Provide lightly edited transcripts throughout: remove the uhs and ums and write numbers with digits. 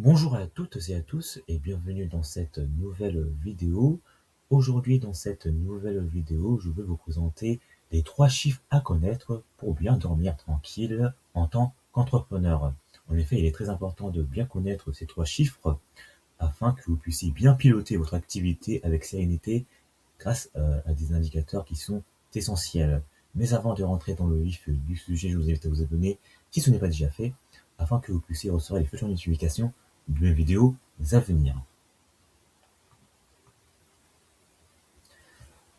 Bonjour à toutes et à tous et bienvenue dans cette nouvelle vidéo. Aujourd'hui, dans cette nouvelle vidéo, je vais vous présenter les 3 chiffres à connaître pour bien dormir tranquille en tant qu'entrepreneur. En effet, il est très important de bien connaître ces 3 chiffres afin que vous puissiez bien piloter votre activité avec sérénité grâce à des indicateurs qui sont essentiels. Mais avant de rentrer dans le vif du sujet, je vous invite à vous abonner si ce n'est pas déjà fait afin que vous puissiez recevoir les futures notifications de mes vidéos à venir.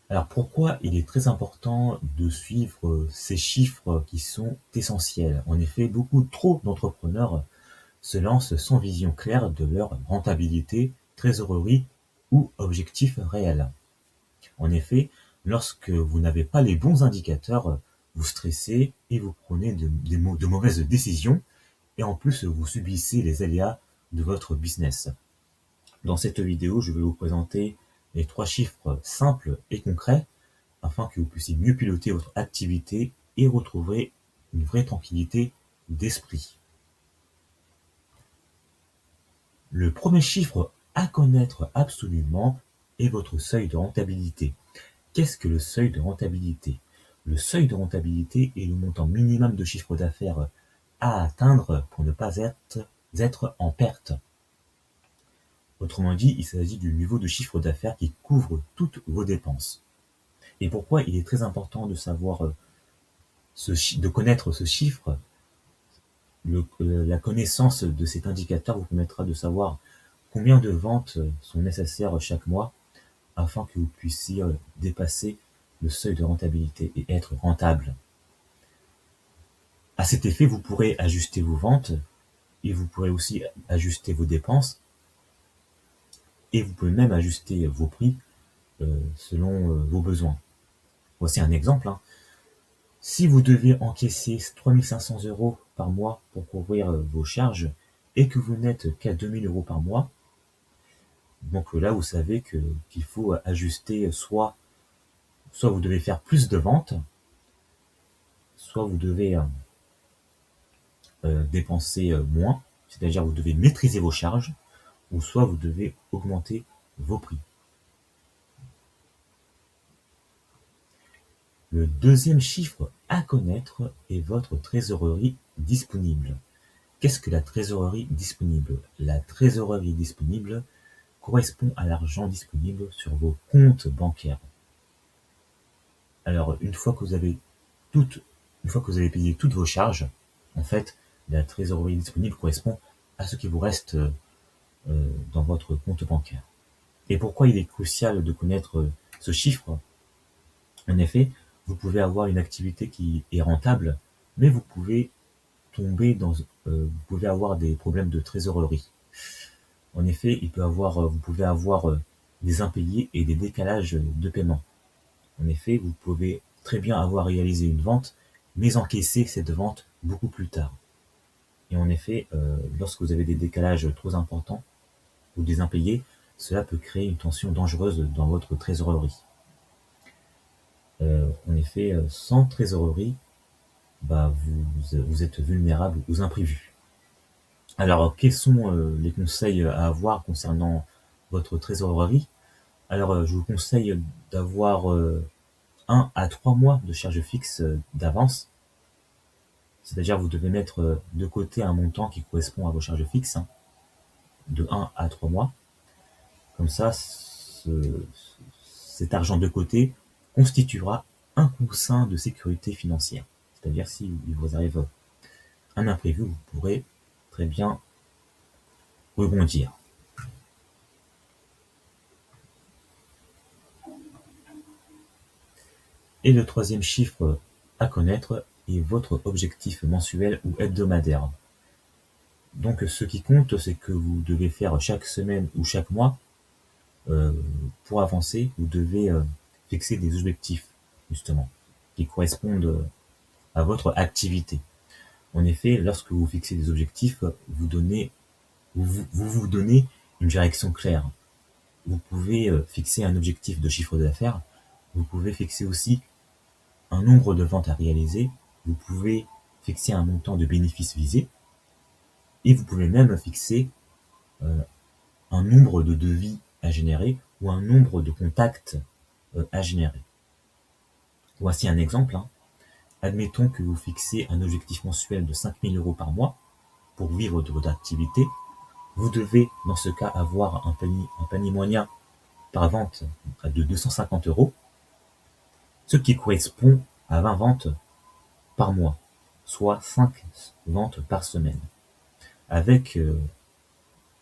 Alors pourquoi il est très important de suivre ces chiffres qui sont essentiels? En effet, beaucoup trop d'entrepreneurs se lancent sans vision claire de leur rentabilité, trésorerie ou objectif réel. En effet, lorsque vous n'avez pas les bons indicateurs, vous stressez et vous prenez de mauvaises décisions et en plus vous subissez les aléas de votre business. Dans cette vidéo, je vais vous présenter les 3 chiffres simples et concrets afin que vous puissiez mieux piloter votre activité et retrouver une vraie tranquillité d'esprit. Le premier chiffre à connaître absolument est votre seuil de rentabilité. Qu'est-ce que le seuil de rentabilité? Le seuil de rentabilité est le montant minimum de chiffre d'affaires à atteindre pour ne pas être en perte. Autrement dit, il s'agit du niveau de chiffre d'affaires qui couvre toutes vos dépenses. Et pourquoi il est très important de savoir de connaître ce chiffre? La connaissance de cet indicateur vous permettra de savoir combien de ventes sont nécessaires chaque mois afin que vous puissiez dépasser le seuil de rentabilité et être rentable. À cet effet, vous pourrez ajuster vos ventes et vous pourrez aussi ajuster vos dépenses et vous pouvez même ajuster vos prix selon vos besoins. Voici un exemple. Si vous devez encaisser 3500 € par mois pour couvrir vos charges et que vous n'êtes qu'à 2000 € par mois, donc là vous savez qu'il faut ajuster soit vous devez faire plus de ventes, soit vous devez dépenser moins, c'est-à-dire vous devez maîtriser vos charges, ou soit vous devez augmenter vos prix. Le deuxième chiffre à connaître est votre trésorerie disponible. Qu'est-ce que la trésorerie disponible? La trésorerie disponible correspond à l'argent disponible sur vos comptes bancaires. Alors, une fois que vous avez payé toutes vos charges, en fait, la trésorerie disponible correspond à ce qui vous reste dans votre compte bancaire. Et pourquoi il est crucial de connaître ce chiffre? En effet, vous pouvez avoir une activité qui est rentable, mais vous pouvez vous pouvez avoir des problèmes de trésorerie. En effet, vous pouvez avoir des impayés et des décalages de paiement. En effet, vous pouvez très bien avoir réalisé une vente, mais encaisser cette vente beaucoup plus tard. Et en effet, lorsque vous avez des décalages trop importants ou des impayés, cela peut créer une tension dangereuse dans votre trésorerie. En effet, sans trésorerie, vous êtes vulnérable aux imprévus. Alors, quels sont les conseils à avoir concernant votre trésorerie? Alors, je vous conseille d'avoir 1 à 3 mois de charge fixe d'avance. C'est-à-dire vous devez mettre de côté un montant qui correspond à vos charges fixes, de 1 à 3 mois. Comme ça, cet argent de côté constituera un coussin de sécurité financière. C'est-à-dire si il vous arrive un imprévu, vous pourrez très bien rebondir. Et le troisième chiffre à connaître est votre objectif mensuel ou hebdomadaire. Donc ce qui compte, c'est que vous devez faire chaque semaine ou chaque mois, pour avancer, vous devez fixer des objectifs, justement, qui correspondent à votre activité. En effet, lorsque vous fixez des objectifs, vous vous donnez une direction claire. Vous pouvez fixer un objectif de chiffre d'affaires, vous pouvez fixer aussi un nombre de ventes à réaliser, vous pouvez fixer un montant de bénéfices visé, et vous pouvez même fixer un nombre de devis à générer ou un nombre de contacts à générer. Voici un exemple. Admettons que vous fixez un objectif mensuel de 5 000 € par mois pour vivre de votre activité. Vous devez, dans ce cas, avoir un panier moyen par vente de 250 €, ce qui correspond à 20 ventes par mois, soit 5 ventes par semaine. Avec,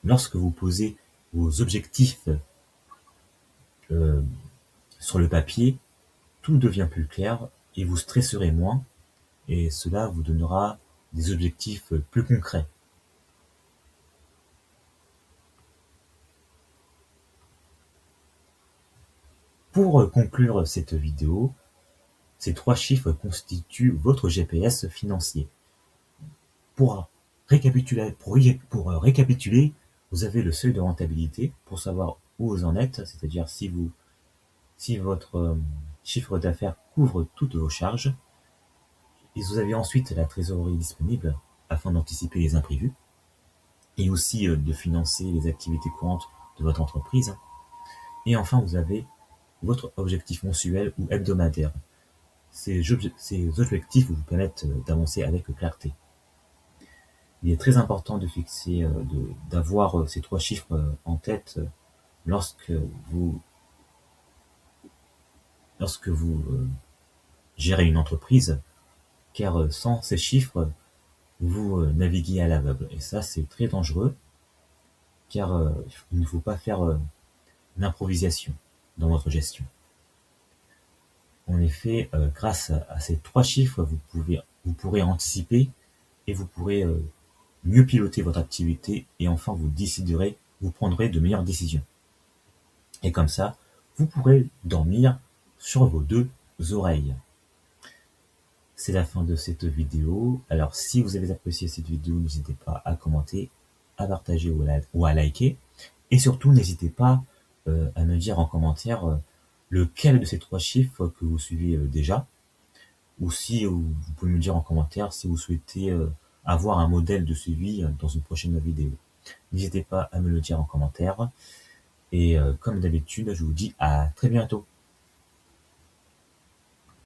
lorsque vous posez vos objectifs sur le papier, tout devient plus clair et vous stresserez moins, et cela vous donnera des objectifs plus concrets. Pour conclure cette vidéo, ces 3 chiffres constituent votre GPS financier. Pour récapituler, vous avez le seuil de rentabilité pour savoir où vous en êtes, c'est-à-dire si votre chiffre d'affaires couvre toutes vos charges. Et vous avez ensuite la trésorerie disponible afin d'anticiper les imprévus et aussi de financer les activités courantes de votre entreprise. Et enfin, vous avez votre objectif mensuel ou hebdomadaire. Ces objectifs vous permettent d'avancer avec clarté. Il est très important de fixer, d'avoir ces 3 chiffres en tête lorsque vous gérez une entreprise, car sans ces chiffres, vous naviguez à l'aveugle. Et ça, c'est très dangereux, car il ne faut pas faire l'improvisation dans votre gestion. En effet, grâce à ces 3 chiffres, vous pourrez anticiper et vous pourrez mieux piloter votre activité, et enfin vous prendrez de meilleures décisions. Et comme ça, vous pourrez dormir sur vos 2 oreilles. C'est la fin de cette vidéo. Alors si vous avez apprécié cette vidéo, n'hésitez pas à commenter, à partager ou à liker. Et surtout, n'hésitez pas à me dire en commentaire lequel de ces 3 chiffres que vous suivez déjà. Ou si vous pouvez me dire en commentaire si vous souhaitez avoir un modèle de suivi dans une prochaine vidéo. N'hésitez pas à me le dire en commentaire. Et comme d'habitude, je vous dis à très bientôt.